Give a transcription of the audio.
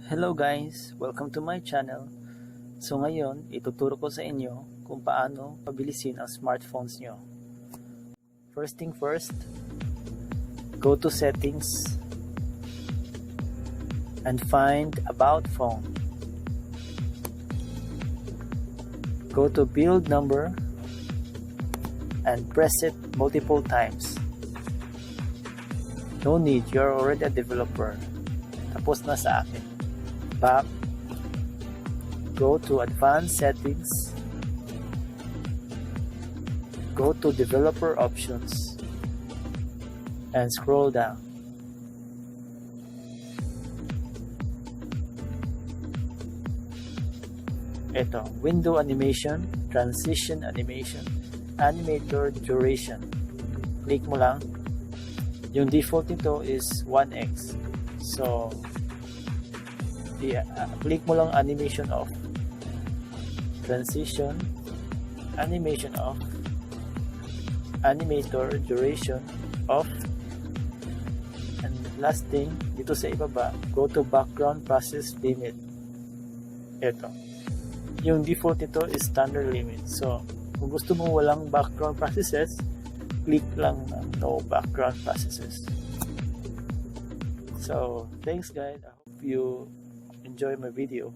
Hello guys! Welcome to my channel. So ngayon, ituturo ko sa inyo kung paano pabilisin ang smartphones nyo. First thing first, go to settings and find about phone. Go to build number and press it multiple times. No need, you're already a developer. Tapos na sa akin. Back, go to advanced settings, go to developer options and scroll down. Ito, window animation, transition animation, animator duration. Click mo lang. Yung default nito is 1x. So click mo lang animation off, transition, animation off, animator duration off, and last thing dito sa ibaba, go to background process limit. Ito, yung default nito is standard limit. So kung gusto mo walang background processes, click lang no background processes. So thanks guys, I hope you enjoy my video.